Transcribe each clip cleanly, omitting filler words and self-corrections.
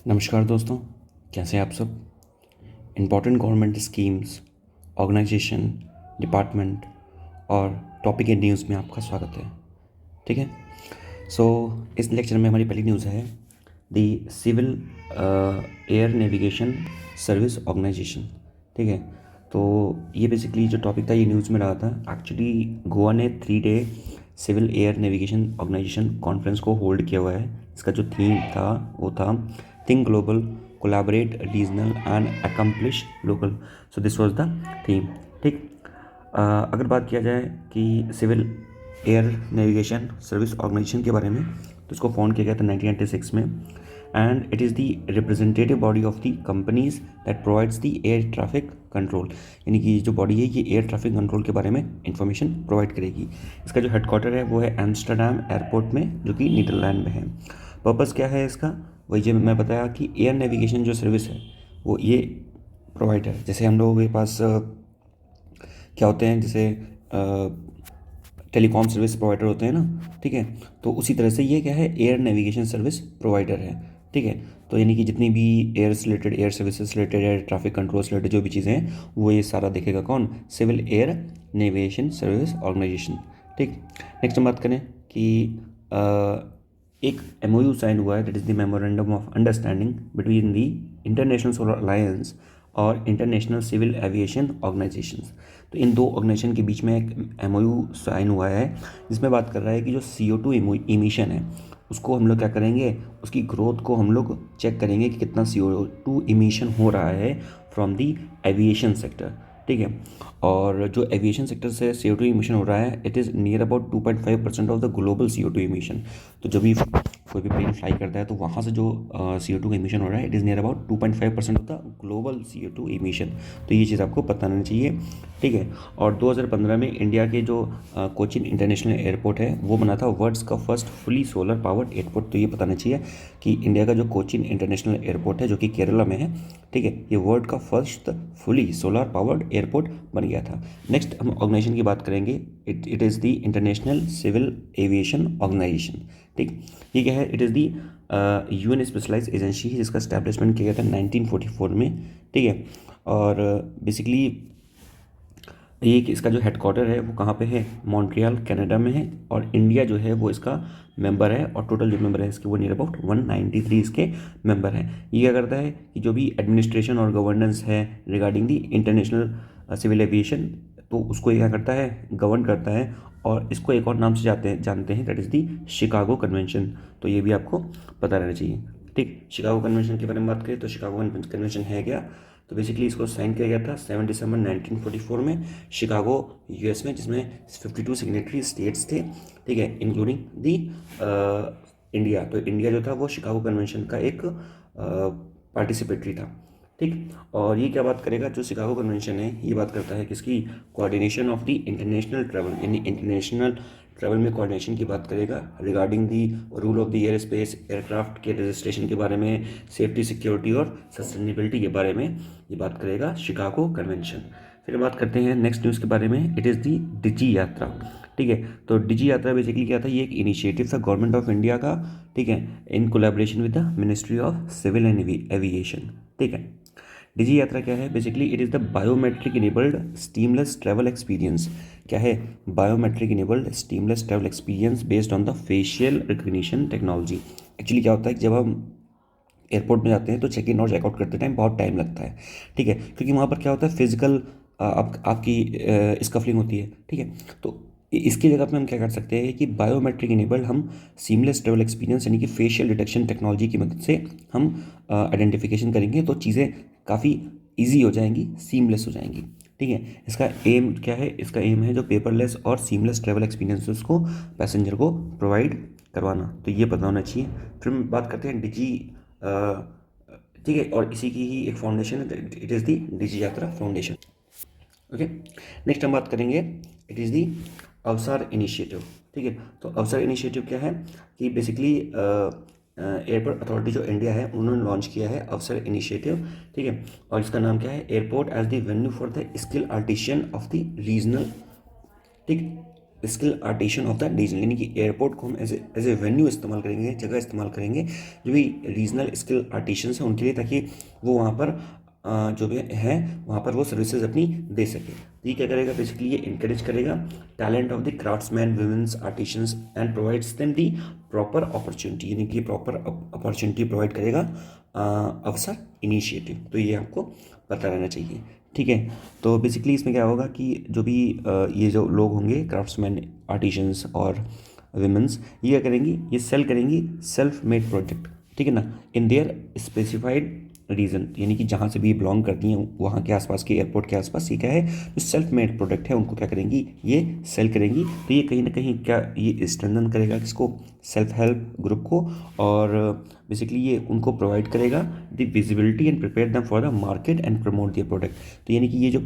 नमस्कार दोस्तों, कैसे हैं आप सब। Important government schemes, organisation, department और टॉपिक एंड न्यूज़ में आपका स्वागत है। ठीक है। सो इस लेक्चर में हमारी पहली न्यूज़ है the civil air navigation service organisation. ठीक है। तो ये बेसिकली जो टॉपिक था ये न्यूज़ में रहा था। एक्चुअली गोवा ने 3 day civil air navigation organisation conference को होल्ड किया हुआ है। इसका जो थीम था वो था think global, collaborate regional and accomplish local. So this was the theme. ठीक। अगर बात किया जाए कि civil air navigation service organisation के बारे में, तो इसको फाउंड किया गया था 1996 में। And it is the representative body of the companies that provides the air traffic control. यानी कि जो बॉडी है ये एयर ट्रैफिक कंट्रोल के बारे में इंफॉर्मेशन प्रोवाइड करेगी। इसका जो हेडक्वार्टर है वो है एम्स्टर्डम एयरपोर्ट में, जो कि नीदरलैंड में है। पर्पज़ क्या है इसका, वही जो मैं बताया कि एयर नेविगेशन जो सर्विस है वो ये प्रोवाइड है। जैसे हम लोगों के पास क्या होते हैं, जैसे टेलीकॉम सर्विस प्रोवाइडर होते हैं ना। ठीक है। तो उसी तरह से ये क्या है, एयर नेविगेशन सर्विस प्रोवाइडर है। ठीक है। तो यानी कि जितनी भी एयर से रिलेटेड, एयर सर्विसेज से रिलेटेड, एयर ट्रैफिक कंट्रोल से रिलेटेड जो भी चीज़ें हैं वो ये सारा देखेगा कौन, civil air navigation service organisation. ठीक। नेक्स्ट हम बात करें कि एक MOU साइन हुआ है, that is the memorandum of understanding between the international solar alliance और इंटरनेशनल सिविल एविएशन ऑर्गेनाइजेशंस। तो इन दो ऑर्गेनाइजेशन के बीच में एक MOU साइन हुआ है, जिसमें बात कर रहा है कि जो CO2 इमिशन है उसको हम लोग क्या करेंगे, उसकी ग्रोथ को हम लोग चेक करेंगे कि कितना CO2 इमिशन हो रहा है फ्रॉम दी एविएशन सेक्टर। ठीक है। और जो एविएशन सेक्टर से CO2 इमिशन हो रहा है, it is near about 2.5% of the global CO2 emission. तो जब भी कोई भी प्लेन फ्लाई करता है तो वहाँ से जो CO2 का इमिशन हो रहा है, it is near about 2.5% of the global CO2 emission. तो ये चीज़ आपको पता होनी चाहिए। ठीक है। और 2015 में इंडिया के जो कोचिन इंटरनेशनल एयरपोर्ट है वो बना था वर्ल्ड्स का first fully solar powered airport. तो ये बताना चाहिए कि इंडिया का जो कोचिन इंटरनेशनल एयरपोर्ट है जो कि केरला में है, ठीक है, ये वर्ल्ड का first fully solar powered airport बन गया था। नेक्स्ट हम ऑर्गेनाइजेशन की बात करेंगे। It is the international civil aviation organisation. ठीक। ये क्या है, it is the UN specialise agency है जिसका स्टैब्लिशमेंट किया गया था 1944 में। ठीक है। और बेसिकली ये इसका जो हेडक्वार्टर है वो कहाँ पे है, मॉन्ट्रियल कनाडा में है। और इंडिया जो है वो इसका मेंबर है, और टोटल जो मेंबर है इसके वो नियर अबाउट 193 इसके मेंबर हैं। ये क्या करता है कि जो भी एडमिनिस्ट्रेशन और गवर्नेंस है regarding the international civil aviation, तो उसको ये क्या करता है, गवर्न करता है। और इसको एक और नाम से जानते हैं, that is the Chicago convention. तो ये भी आपको पता रहना चाहिए। ठीक। शिकागो कन्वेंशन के बारे में बात करें तो शिकागो कन्वेंशन है क्या, तो बेसिकली इसको साइन किया गया था 7 दिसंबर 1944 में शिकागो US में, जिसमें 52 सिग्नेटरी स्टेट्स थे। ठीक है, इंक्लूडिंग दी इंडिया। तो इंडिया जो था वो शिकागो कन्वेंशन का एक पार्टिसिपेटरी था। ठीक। और ये क्या बात करेगा, जो शिकागो कन्वेंशन है ये बात करता है किसकी, coordination of the international travel, यानी इंटरनेशनल ट्रैवल में कोऑर्डिनेशन की बात करेगा regarding the rule of the air space, aircraft के रजिस्ट्रेशन के बारे में, सेफ्टी, सिक्योरिटी और सस्टेनेबिलिटी के बारे में ये बात करेगा शिकागो कन्वेंशन। फिर बात करते हैं नेक्स्ट न्यूज़ के बारे में। इट इज़ दी डिजी यात्रा। ठीक है। तो डिजी यात्रा बेसिकली क्या था, ये एक इनिशिएटिव था गवर्नमेंट ऑफ इंडिया का। ठीक है, in collaboration with the ministry of civil and aviation. ठीक है। डिजी यात्रा क्या है, basically it is the biometric enabled seamless travel experience. क्या है, biometric enabled seamless travel experience based on the facial recognition technology. Actually क्या होता है कि जब हम एयरपोर्ट में जाते हैं तो चेक इन और चेकआउट करते टाइम बहुत टाइम लगता है। ठीक है, क्योंकि वहाँ पर क्या होता है, फिजिकल आपकी स्कफलिंग होती है। ठीक है। तो इसकी जगह पे हम क्या कर सकते हैं कि बायोमेट्रिक इनेबल्ड हम सीमलेस ट्रेवल एक्सपीरियंस यानी कि फेशियल डिटेक्शन टेक्नोलॉजी की मदद से हम आइडेंटिफिकेशन करेंगे, तो चीज़ें काफ़ी ईजी हो जाएंगी, सीमलेस हो जाएंगी। ठीक है। इसका एम क्या है, इसका एम है जो पेपरलेस और सीमलेस ट्रेवल एक्सपीरियंसेस को पैसेंजर को प्रोवाइड करवाना। तो ये पता होना चाहिए। फिर हम बात करते हैं डिजी। ठीक है, और इसी की ही एक फाउंडेशन है, इट इज़ दी डिजी यात्रा फाउंडेशन। ओके। नेक्स्ट हम बात करेंगे, इट इज़ दी अवसर इनिशिएटिव। ठीक है। तो अवसर इनिशिएटिव क्या है कि बेसिकली एयरपोर्ट अथॉरिटी जो इंडिया है उन्होंने लॉन्च किया है अवसर इनिशिएटिव। ठीक है। और इसका नाम क्या है, airport as the venue for the skill artisan of the regional. ठीक। Skill artisan of the region, यानी कि एयरपोर्ट को हम एज ए वेन्यू इस्तेमाल करेंगे, जगह इस्तेमाल करेंगे जो भी रीजनल स्किल आर्टिशंस हैं उनके लिए, ताकि वो वहाँ पर जो भी है वहाँ पर वो सर्विसेज अपनी दे सके। तो ये क्या करेगा, बेसिकली ये इंकरेज करेगा talent of the craftsman, women's, artisans and provides them the proper opportunity, यानी कि प्रॉपर अपॉर्चुनिटी प्रोवाइड करेगा अवसर इनिशिएटिव। तो ये आपको पता रहना चाहिए, ठीक है। तो बेसिकली इसमें क्या होगा कि जो भी ये जो लोग होंगे क्राफ्ट्समैन, आर्टिशंस और विमेंस, ये क्या करेंगी, ये सेल करेंगी सेल्फ मेड प्रोजेक्ट, ठीक है ना, इन देयर स्पेसिफाइड रीजन, यानी कि जहाँ से भी बिलोंग करती हैं वहाँ के आसपास के एयरपोर्ट के आसपास, ये क्या है, जो सेल्फ मेड प्रोडक्ट है उनको क्या करेंगी, ये सेल करेंगी। तो ये कहीं ना कहीं क्या ये स्ट्रेंथन करेगा किसको, सेल्फ हेल्प ग्रुप को, और बेसिकली ये उनको प्रोवाइड करेगा the visibility and prepare them for the market and promote their product. तो यानी कि ये जो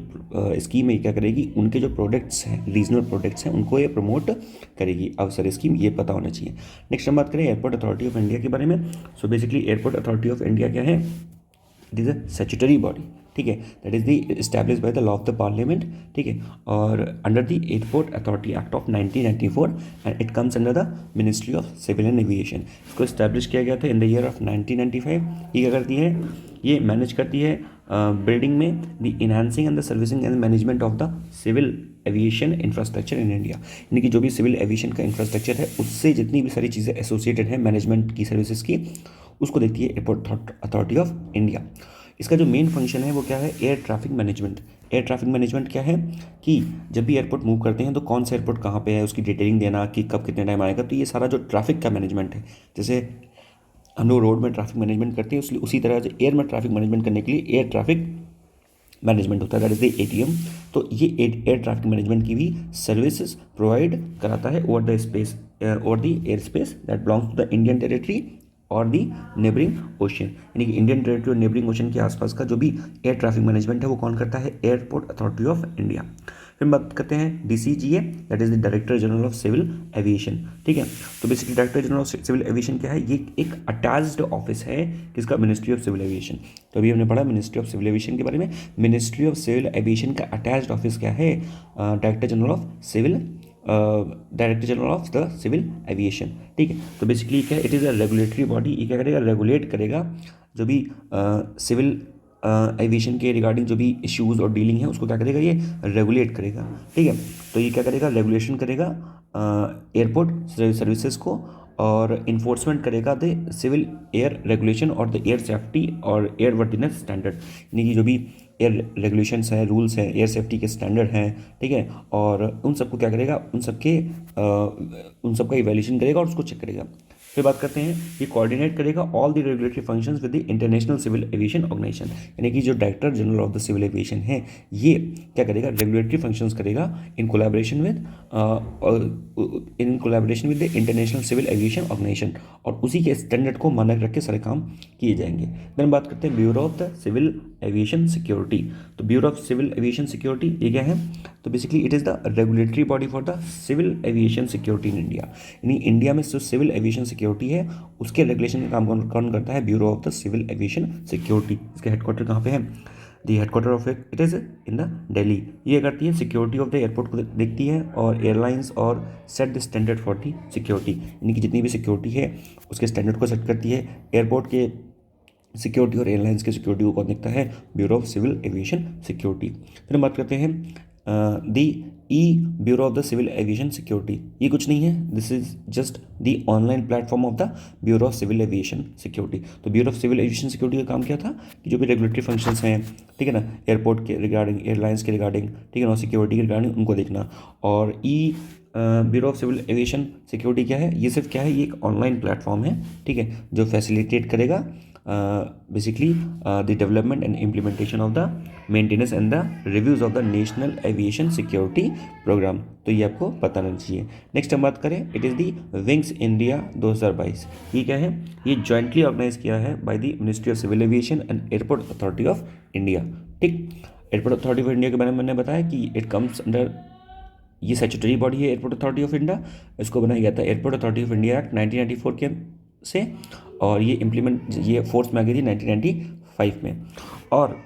स्कीम है क्या करेगी, उनके जो प्रोडक्ट्स हैं, रीजनल प्रोडक्ट्स हैं, उनको ये प्रमोट करेगी अवसर स्कीम, ये पता होना चाहिए। नेक्स्ट हम बात करें एयरपोर्ट अथॉरिटी ऑफ इंडिया के बारे में। So basically airport authority of India क्या है, it is a statutory body, ठीक है, that is the establish by the law of the parliament, ठीक है, और under the airport authority act of 1994 and it comes under the ministry of civil and aviation. इसको establish किया गया था in the year of 1995। ये क्या करती है, ये मैनेज करती है बिल्डिंग में the enhancing and the servicing and management of the civil aviation infrastructure in India, यानी कि जो भी सिविल एविएशन का इंफ्रास्ट्रक्चर है उससे जितनी भी सारी चीज़ें एसोसिएटेड हैं मैनेजमेंट की सर्विसेज की, उसको देखती है एयरपोर्ट अथॉरिटी ऑफ इंडिया। इसका जो मेन फंक्शन है वो क्या है, air traffic management. Air traffic management क्या है कि जब भी एयरपोर्ट मूव करते हैं तो कौन सा एयरपोर्ट कहाँ पे है उसकी डिटेलिंग देना कि कब कितने टाइम आएगा, तो ये सारा जो ट्रैफिक का मैनेजमेंट है, जैसे हम लोग रोड में ट्रैफिक मैनेजमेंट करते हैं उसलिए उसी तरह से एयर में ट्रैफिक मैनेजमेंट करने के लिए एयर ट्रैफिक मैनेजमेंट होता है, दैट इज द एटीएम। तो ये एयर ट्रैफिक मैनेजमेंट की भी सर्विसेज प्रोवाइड कराता है over the space, over the air space that belongs to the Indian territory और दी नेबरिंग ओशन, यानी कि इंडियन टेरिटरी और नेबरिंग ओशन के आसपास का जो भी एयर ट्रैफिक मैनेजमेंट है वो कौन करता है, एयरपोर्ट अथॉरिटी ऑफ इंडिया। फिर बात करते हैं DCGA, that is the director general of civil aviation, ठीक है। तो basically director general of civil aviation क्या है, ये एक अटैच्ड ऑफिस है किसका, मिनिस्ट्री ऑफ सिविल एविएशन। तो अभी हमने पढ़ा मिनिस्ट्री ऑफ सिविल एविएशन के बारे में। मिनिस्ट्री ऑफ सिविल एविएशन का अटैच्ड ऑफिस क्या है, director general of civil, director general of the civil aviation, ठीक है। तो बेसिकली क्या है, it is a regulatory body, ये क्या करेगा, रेगुलेट करेगा जो भी सिविल एविएशन के रिगार्डिंग जो भी इश्यूज़ और डीलिंग है उसको क्या करेगा, ये रेगुलेट करेगा, ठीक है। तो ये क्या करेगा, रेगुलेशन करेगा एयरपोर्ट सर्विसेज को, और इन्फोर्समेंट करेगा द सिविल एयर रेगुलेशन और द एयर सेफ्टी और एयर वर्दीनेस स्टैंडर्ड, यानी कि जो भी एयर रेगुलेशंस हैं, रूल्स हैं, एयर सेफ्टी के स्टैंडर्ड हैं, ठीक है, और उन सबको क्या करेगा, उन सबका इवैल्यूएशन करेगा और उसको चेक करेगा। फिर बात करते हैं, ये कोऑर्डिनेट करेगा all the regulatory functions with the international civil aviation organisation, यानी कि जो director general of the civil aviation है ये क्या करेगा, रेगुलेटरी फंक्शंस करेगा in collaboration with the international civil aviation organisation, और उसी के स्टैंडर्ड को मानक रख के सारे काम किए जाएंगे। देन बात करते हैं bureau of the civil aviation security. तो bureau of civil aviation security ये क्या है, तो basically it is the regulatory body for the civil aviation security in India, यानी इंडिया में जो सिविल एविएशन सिक्योरिटी है उसके रेगुलेशन का काम कौन करता है, bureau of the civil aviation security. इसके हेडक्वार्टर कहाँ पे है, the headquarter of it is in the Delhi. ये करती है सिक्योरिटी ऑफ द एयरपोर्ट को देखती है और एयरलाइंस और set the standard for the security, यानी कि जितनी भी सिक्योरिटी है उसके स्टैंडर्ड को सेट करती है। एयरपोर्ट के सिक्योरिटी और एयरलाइंस की सिक्योरिटी को कौन देखता है, bureau of civil aviation security. फिर हम बात करते हैं the bureau of the civil aviation security. ये कुछ नहीं है, this is just the online platform of the bureau of civil aviation security. तो bureau of civil aviation security का काम क्या था कि जो भी रेगुलेटरी फंक्शंस हैं, ठीक है ना, एयरपोर्ट के रिगार्डिंग, एयरलाइंस के रिगार्डिंग, ठीक है ना, सिक्योरिटी के रिगार्डिंग उनको देखना। और bureau of civil aviation security क्या है, ये सिर्फ क्या है, ये एक ऑनलाइन प्लेटफॉर्म है, ठीक है, जो फैसिलिटेट करेगा basically the development and implementation of the maintenance and the reviews of the national aviation security programme. तो ये आपको पता रहना चाहिए। नेक्स्ट हम बात करें, it is the wings India 2022। ये क्या है, ये जॉइंटली ऑर्गेनाइज किया है by the ministry of civil aviation and airport authority of India, ठीक। एयरपोर्ट अथॉरिटी ऑफ इंडिया के बारे में मैंने बताया कि इट कम्स अंडर, ये स्टैट्यूटरी बॉडी है एयरपोर्ट अथॉरिटी ऑफ इंडिया। इसको बनाया गया था airport authority of India act 1994 के से, और ये फोर्स में आ गई थी 1995 में। और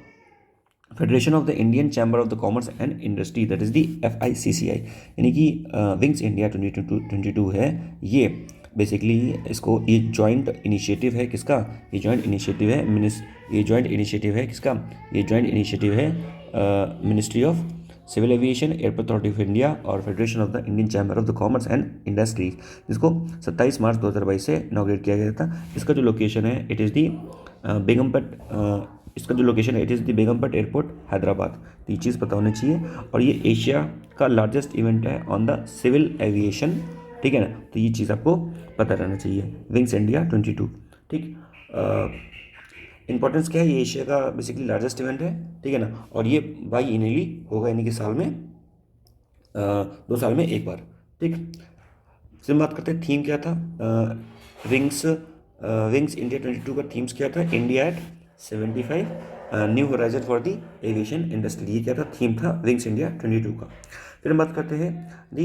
federation of the Indian chamber of the commerce and industry, that is the FICCI, यानी कि विंग्स इंडिया 2022 है ये। बेसिकली इसको ये जॉइंट इनिशिएटिव है किसका, ये जॉइंट इनिशिएटिव है किसका, ये जॉइंट इनिशिएटिव है ministry of civil aviation, airport authority of India और federation of the Indian chamber of the commerce and industries, जिसको 27 मार्च 2022 से इनॉग्रेट किया गया था। इसका जो लोकेशन है it is the Begumpet airport Hyderabad. तो ये चीज़ पता होनी चाहिए। और ये एशिया का लार्जेस्ट इवेंट है ऑन द सिविल एविएशन, ठीक है ना। तो ये चीज़ आपको पता रहना चाहिए, विंग्स इंडिया 22, ठीक। इंपॉर्टेंस क्या है, ये एशिया का बेसिकली लार्जेस्ट इवेंट है, ठीक है ना। और ये बाई एनुअली होगा, यानी कि साल में 2 साल में एक बार, ठीक। फिर बात करते हैं थीम क्या था। विंग्स इंडिया 22 का थीम्स क्या था, India at 75 new horizon for the aviation industry, ये क्या था, थीम था विंग्स इंडिया 22 का। फिर हम बात करते हैं दी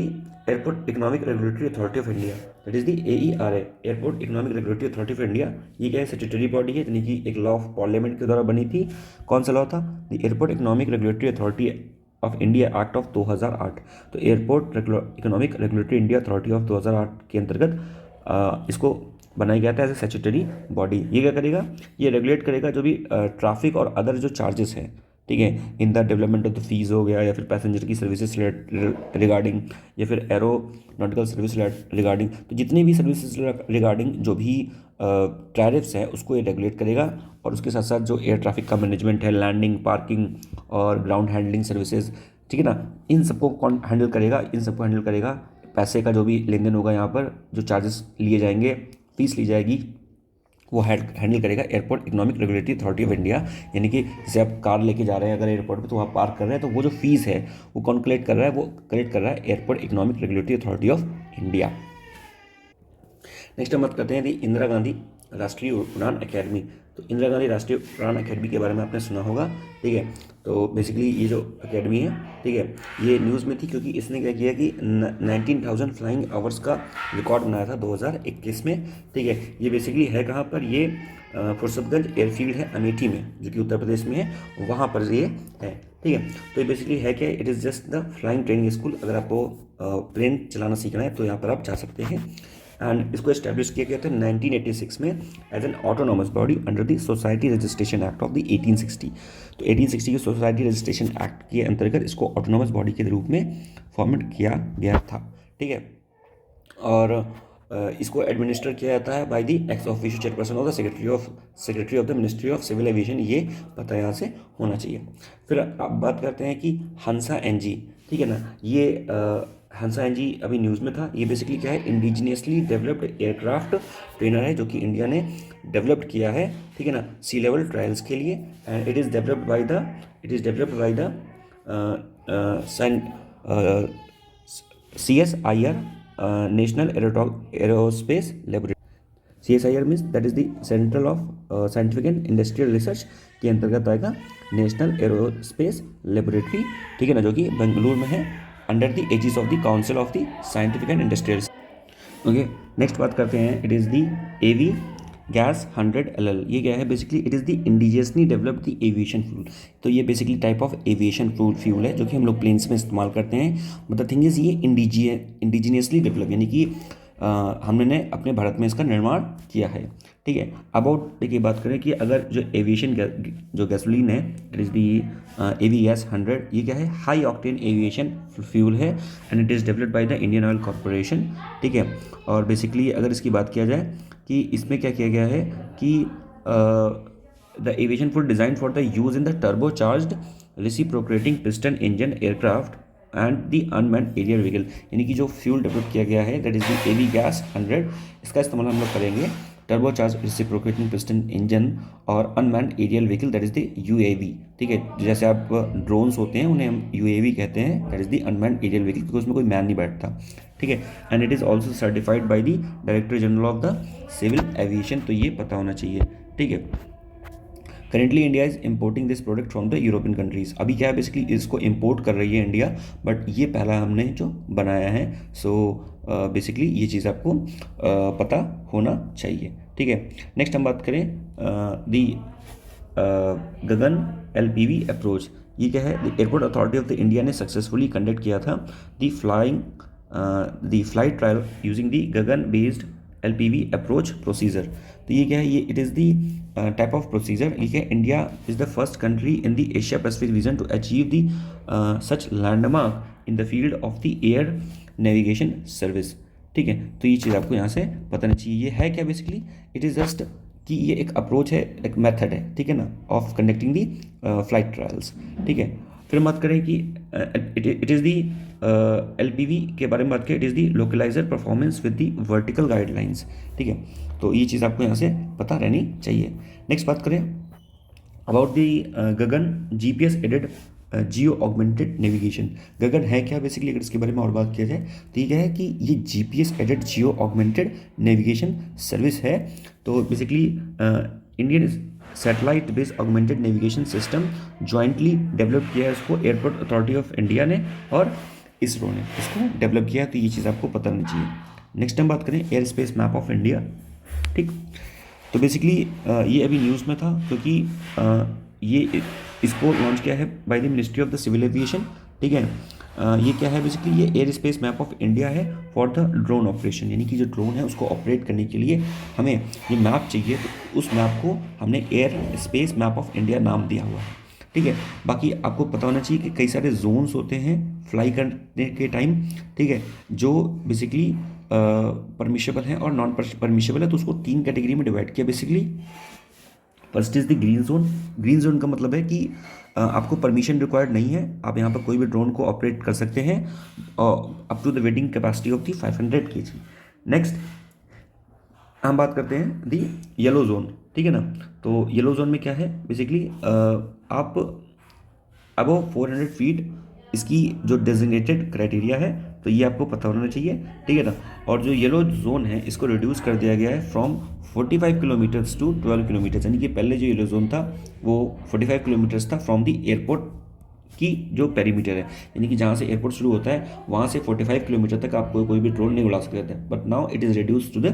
airport economic regulatory authority of India, that is the AERA, airport economic regulatory authority of India. ये क्या है, स्टैट्यूटरी बॉडी है, यानी कि एक लॉ ऑफ पार्लियामेंट के द्वारा बनी थी। कौन सा लॉ था, दी airport economic regulatory authority of India act of 2008। तो airport economic regulatory India authority of 2008 के अंतर्गत इसको बनाया गया था एज ए स्टैट्यूटरी बॉडी। ये क्या करेगा, ये रेगुलेट करेगा जो भी ट्रैफिक और अदर जो चार्जेस हैं, ठीक है, in the development of the fees हो गया, या फिर पैसेंजर की सर्विसेज रिगार्डिंग, या फिर एरोनॉटिकल सर्विस रिगार्डिंग। तो जितनी भी सर्विसेज रिगार्डिंग जो भी टैरिफ्स है उसको ये रेगुलेट करेगा। और उसके साथ साथ जो एयर ट्रैफिक का मैनेजमेंट है, लैंडिंग, पार्किंग और ग्राउंड हैंडलिंग सर्विसेज, ठीक है ना, इन सबको कौन हैंडल करेगा, पैसे का जो भी लेन देन होगा, यहाँ पर जो चार्जेस लिए जाएंगे, फीस ली जाएगी, वो हैंडल करेगा airport economic regulatory authority of India. यानी कि जैसे आप कार लेके जा रहे हैं अगर एयरपोर्ट पे, तो वहाँ पार्क कर रहे हैं, तो वो जो फीस है वो कौन कलेक्ट कर रहा है, वो कलेक्ट कर रहा है airport economic regulatory authority of India. Next हम बात करते हैं दी इंदिरा गांधी राष्ट्रीय उड़ान अकेडमी। तो इंदिरा गांधी राष्ट्रीय उड़ान अकेडमी के बारे में आपने सुना होगा, ठीक है। तो बेसिकली ये जो अकेडमी है, ठीक है, ये न्यूज़ में थी क्योंकि इसने क्या किया कि 19,000 फ्लाइंग आवर्स का रिकॉर्ड बनाया था 2021 में, ठीक है। ये बेसिकली है कहाँ पर, ये फुरसतगंज एयरफील्ड है अमेठी में, जो कि उत्तर प्रदेश में है, वहाँ पर ये है, ठीक है। तो ये बेसिकली है क्या, it is just the flying training school. अगर आपको प्लेन चलाना सीखना है तो यहाँ पर आप जा सकते हैं। एंड इसको एस्टैब्लिश किया गया था 1986 में as an autonomous body under the society registration act of the 1860। तो 1860 के सोसाइटी रजिस्ट्रेशन एक्ट के अंतर्गत इसको ऑटोनॉमस बॉडी के रूप में फॉर्मेट किया गया था, ठीक है। और इसको एडमिनिस्टर किया जाता है by the ex officio chairperson of the secretary of the ministry of civil aviation. ये पता यहाँ से होना चाहिए। फिर अब बात करते हैं कि हंसा NG, ठीक है ना। ये हंसा NG अभी न्यूज़ में था। ये बेसिकली क्या है, इंडिजिनियसली डेवलप्ड एयरक्राफ्ट ट्रेनर है जो कि इंडिया ने डेवलप्ड किया है, ठीक है ना, सी लेवल ट्रायल्स के लिए। And it is developed by the CSIR national aerospace laboratory. CSIR means that is the central of scientific and industrial research के अंतर्गत आएगा नेशनल एरोस्पेस लेबोरेटरी, ठीक है ना, जो कि बेंगलुरु में है under the aegis of the council of the scientific and industrial. Okay, next बात करते हैं, it is the AV gas 100 LL। ये क्या है, basically it is the indigenously developed the aviation fuel. तो ये basically type of aviation fuel है जो कि हम लोग प्लेन्स में इस्तेमाल करते हैं। बट द थिंग इज़ ये इंडिजिनियसली डेवलप, यानी कि हमने अपने भारत में इसका निर्माण किया है, ठीक है। अबाउट देखिए बात करें कि अगर जो एविएशन जो गैसोलीन है, इट इज़ दी AVS 100, ये क्या है, हाई ऑक्टेन एविएशन फ्यूल है and it is developed by the Indian oil corporation, ठीक है। और बेसिकली अगर इसकी बात किया जाए कि इसमें क्या किया गया है कि the aviation fuel design for the use in the turbo charged reciprocating piston engine aircraft and the unmanned aerial vehicle. यानी कि जो फ्यूल डेवलप किया गया है that is the AV gas 100, इसका इस्तेमाल हम लोग करेंगे turbo charge reciprocating piston engine और unmanned aerial vehicle that is the UAV, ठीक है। जैसे आप ड्रोन्स होते हैं उन्हें हम UAV कहते हैं, that is the unmanned aerial vehicle, क्योंकि उसमें कोई मैन नहीं बैठता, ठीक है। And it is also certified by the director general of the civil aviation. तो ये पता होना चाहिए, ठीक है। Currently India is importing this product from the European countries. अभी क्या है, बेसिकली इसको इम्पोर्ट कर रही है इंडिया, बट ये पहला हमने जो बनाया है। सो बेसिकली ये चीज़ आपको पता होना चाहिए, ठीक है। नेक्स्ट हम बात करें दी गगन LPV अप्रोच। ये क्या है, the airport authority of the India ने सक्सेसफुली कंडक्ट किया था the flight trial using the Gagan based LPV approach procedure. तो ये क्या है, ये it is the type of procedure. ये क्या, India is the first country in the Asia Pacific region to achieve the such landmark in the field of the air navigation service. ठीक है, तो ये चीज़ आपको यहाँ से पता नहीं चाहिए। ये है क्या बेसिकली, इट इज़ जस्ट कि ये एक अप्रोच है, एक मेथड है, ठीक है ना, of conducting the flight trials. ठीक है, फिर बात करें कि इट इज़ दी LPV के बारे में बात करें, it is the localiser performance with the vertical guidelines. ठीक है, तो ये चीज़ आपको यहाँ से पता रहनी चाहिए। नेक्स्ट बात करें about the GAGAN GPS aided geo augmented navigation. GAGAN है क्या बेसिकली, अगर इसके बारे में और बात किया जाए तो ये क्या है कि ये GPS aided geo augmented navigation service है। तो basically Indian satellite based augmented navigation system jointly develop किया है इसको एयरपोर्ट अथॉरिटी ऑफ इंडिया ने और इसरो ने इसको डेवलप किया है। तो ये चीज़ आपको पता होनी चाहिए। नेक्स्ट टाइम बात करें air space map of India. ठीक, तो बेसिकली ये अभी न्यूज़ में था क्योंकि ये इसको लॉन्च किया है by the ministry of the civil aviation. ठीक है, ये क्या है बेसिकली, ये air space map of India है फॉर द ड्रोन ऑपरेशन, यानी कि जो ड्रोन है उसको ऑपरेट करने के लिए हमें ये मैप चाहिए। तो उस मैप को हमने air space map of India नाम दिया हुआ है। ठीक है, बाकी आपको पता होना चाहिए कि कई सारे जोन्स होते हैं फ्लाई करने के टाइम। ठीक है, जो बेसिकली परमिशेबल है और नॉन परमिशेबल है, तो उसको 3 कैटेगरी में डिवाइड किया basically. First is the green zone. Green zone का मतलब है कि आपको परमिशन रिक्वायर्ड नहीं है, आप यहाँ पर कोई भी ड्रोन को ऑपरेट कर सकते हैं up to the weighting capacity of the 500 kg। Next हम बात करते हैं दी येलो जोन। ठीक है ना, तो येलो जोन में क्या है बेसिकली, आप अबव 400 फीट इसकी जो डेजिग्नेटेड क्राइटेरिया है, तो ये आपको पता होना चाहिए। ठीक है ना, और जो येलो जोन है इसको रिड्यूस कर दिया गया है फ्रॉम 45 किलोमीटर्स टू 12 किलोमीटर्स, यानी कि पहले जो येलो जोन था वो 45 किलोमीटर्स था फ्रॉम द एयरपोर्ट की जो पेरीमीटर है, यानी कि जहाँ से एयरपोर्ट शुरू होता है वहाँ से 45 किलोमीटर तक आप कोई भी ड्रोन नहीं उड़ा सकते थे। But now it is reduce to the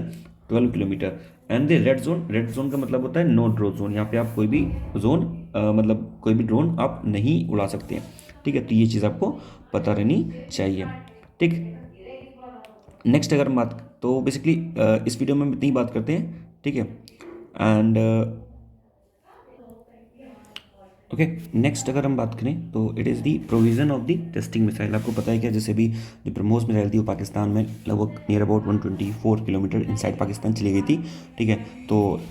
12 kilometre. And the red zone का मतलब होता है नो ड्रोन जोन, यहाँ पे आप कोई भी जोन मतलब कोई भी ड्रोन आप नहीं उड़ा सकते हैं। ठीक है, तो ये चीज़ आपको पता रहनी चाहिए। ठीक, नेक्स्ट अगर हम बात, तो बेसिकली इस वीडियो में हम इतनी बात करते हैं। ठीक है, एंड ओके, नेक्स्ट अगर हम बात करें तो it is the provision of the testing missile. आपको पता है क्या, जैसे भी जो ब्रह्मोस मिसाइल थी वो पाकिस्तान में लगभग near about 124 kilometre inside Pakistan चली गई थी। ठीक है, तो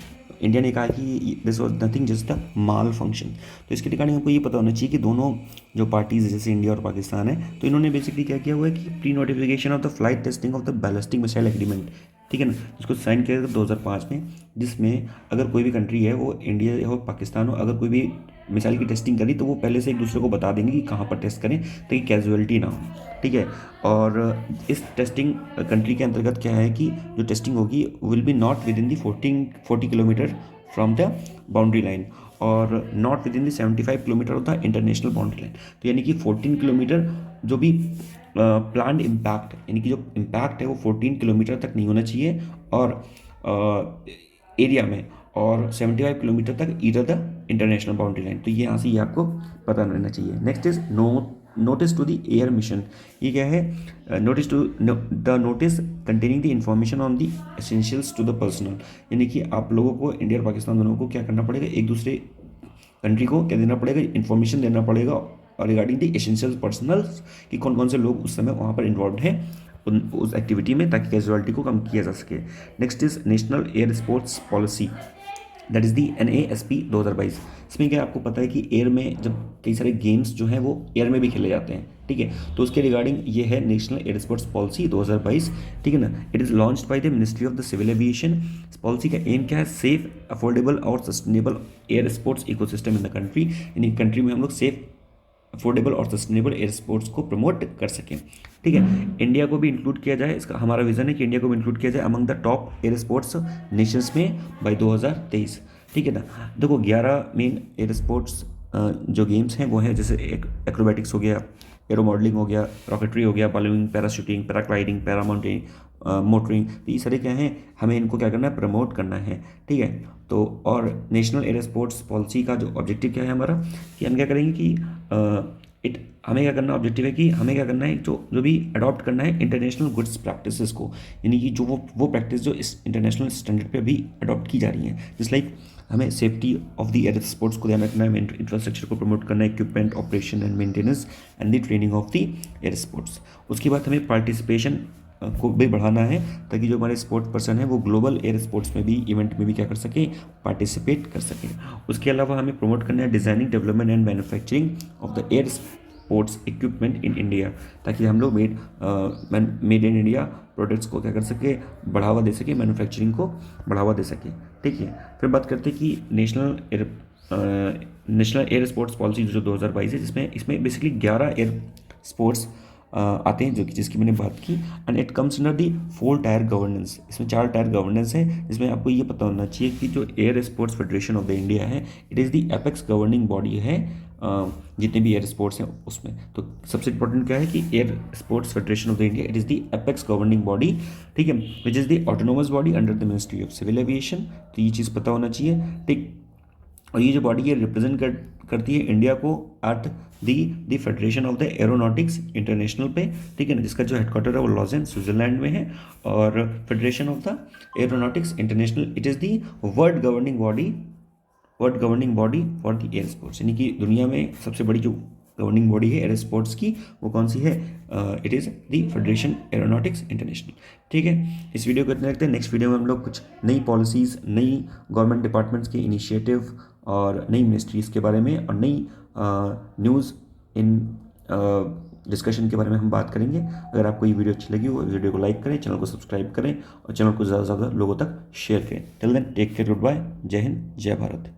इंडिया ने कहा कि this was nothing just the mall function. तो इसके रिगार्डिंग हमको ये पता होना चाहिए कि दोनों जो पार्टीज जैसे इंडिया और पाकिस्तान है, तो इन्होंने बेसिकली क्या किया हुआ है कि pre notification of the flight testing of the ballistic missile agreement, ठीक है ना, जिसको साइन किया गया 2005 में, जिसमें अगर कोई भी कंट्री है, वो इंडिया हो पाकिस्तान हो, अगर कोई भी मिसाइल की टेस्टिंग करी तो वो पहले से एक दूसरे को बता देंगे कि कहाँ पर टेस्ट करें ताकि कैजुअलिटी ना हो। ठीक है, और इस टेस्टिंग कंट्री के अंतर्गत क्या है कि जो टेस्टिंग होगी will be not within the 40 kilometre from the boundary line और not within the 75 kilometre of the international boundary line. तो यानी कि 14 किलोमीटर जो भी प्लान्ड इम्पैक्ट, यानी कि जो इम्पैक्ट है वो 14 किलोमीटर तक नहीं होना चाहिए और एरिया में, और 75 किलोमीटर तक either the international boundary line. तो ये यहाँ से ये आपको पता रहना चाहिए। Next is notice to the air mission. ये क्या है, notice to the notice containing the information on the essentials to the personnel, यानी कि आप लोगों को, इंडिया और पाकिस्तान दोनों को क्या करना पड़ेगा, एक दूसरे कंट्री को क्या देना पड़ेगा, इन्फॉर्मेशन देना पड़ेगा और रिगार्डिंग द एसेंशियल पर्सनल्स कि कौन कौन से लोग उस समय वहाँ पर इन्वॉल्व हैं उस एक्टिविटी में, ताकि कैजुअलिटी को कम किया जा सके। Next is national air sports policy, that is the NASP 2022। इसमें क्या आपको पता है कि एयर में जब कई सारे गेम्स जो हैं वो एयर में भी खेले जाते हैं। ठीक है, तो उसके रिगार्डिंग ये है नेशनल एयर स्पोर्ट्स पॉलिसी 2022। ठीक है ना, it is launched by the ministry of the civil aviation. इस पॉलिसी का एम क्या है, सेफ, अफोर्डेबल और sustainable air sports ecosystem in the country, यानी कंट्री में हम लोग सेफ, अफोर्डेबल और सस्टेनेबल एयर स्पोर्ट्स को प्रमोट कर सकें। ठीक है, इंडिया को भी इंक्लूड किया जाए, इसका हमारा विजन है कि इंडिया को भी इंक्लूड किया जाए among the top air sports Nations में बाय 2023। ठीक है ना, देखो 11 मेन एयर स्पोर्ट्स जो गेम्स हैं वो हैं, जैसे एक्रोबैटिक्स हो गया, एरो मॉडलिंग हो गया, रॉकेटरी हो गया, बॉलिंग, पैराशूटिंग, पैराग्लाइडिंग, पैरामाउंटिंग, मोटरिंग। तो ये सारे क्या हैं, हमें इनको क्या करना है, प्रमोट करना है। ठीक है, तो और नेशनल एयर स्पोर्ट्स पॉलिसी का जो ऑब्जेक्टिव क्या है हमारा, कि हम क्या करेंगे कि हमें क्या करना, ऑब्जेक्टिव है कि हमें क्या करना है, जो जो भी अडॉप्ट करना है इंटरनेशनल गुड्स प्रैक्टिसेस को, यानी कि जो वो प्रैक्टिस जो इस इंटरनेशनल स्टैंडर्ड पे अभी अडॉप्ट की जा रही हैं, जिस लाइक हमें safety of the air sports को ध्यान रखना है, इंफ्रास्ट्रक्चर को प्रमोट करना है, equipment operation and maintenance and the training of the air sports. उसके बाद हमें पार्टिसिपेशन को भी बढ़ाना है, ताकि जो हमारे स्पोर्ट्स पर्सन है वो ग्लोबल एयर स्पोर्ट्स में भी, इवेंट में भी क्या कर सके, पार्टिसिपेट कर सके। उसके अलावा हमें प्रमोट करना है designing, development and manufacturing of the air sports equipment in India, ताकि हम लोग मेड इन इंडिया प्रोडक्ट्स को क्या कर सके, बढ़ावा दे सके, मैन्युफैक्चरिंग को बढ़ावा दे सके। ठीक है, फिर बात करते हैं कि नेशनल एयर स्पोर्ट्स पॉलिसी जो 2022 है, जिसमें इसमें बेसिकली 11 एयर स्पोर्ट्स आते हैं, जो कि जिसकी मैंने बात की, and it comes under the 4 tyre governance. इसमें 4 टायर गवर्नेंस है, जिसमें आपको ये पता होना चाहिए कि जो air sports federation of the India है, it is the apex governing body है जितने भी एयर स्पोर्ट्स हैं उसमें। तो सबसे इंपॉर्टेंट क्या है कि air sports federation of the India, it is the apex governing body, ठीक है, which is the autonomous body under the ministry of civil aviation. तो ये चीज़ पता होना चाहिए, ठीक। और ये जो बॉडी है रिप्रेजेंट करती है इंडिया को at the federation of the aeronautics international पे, ठीक है ना, जिसका जो हेडक्वार्टर है वो लॉजेन स्विट्जरलैंड में है। और federation of the aeronautics international, it is the world governing body for the air sports, यानी कि दुनिया में सबसे बड़ी जो गवर्निंग बॉडी है एयर स्पोर्ट्स की, वो कौन सी है, it is the federation aeronautics international. ठीक है, इस वीडियो को इतना रखते हैं। नेक्स्ट वीडियो में हम लोग कुछ नई पॉलिसीज़, नई गवर्नमेंट डिपार्टमेंट्स के इनिशिएटिव और नई मिनिस्ट्रीज़ के बारे में और नई न्यूज़ इन डिस्कशन के बारे में हम बात करेंगे। अगर आपको ये वीडियो अच्छी लगी हो, वीडियो को लाइक करें, चैनल को सब्सक्राइब करें और चैनल को ज़्यादा से ज़्यादा लोगों तक शेयर करें। Till then take care, goodbye, जय हिंद, जय भारत।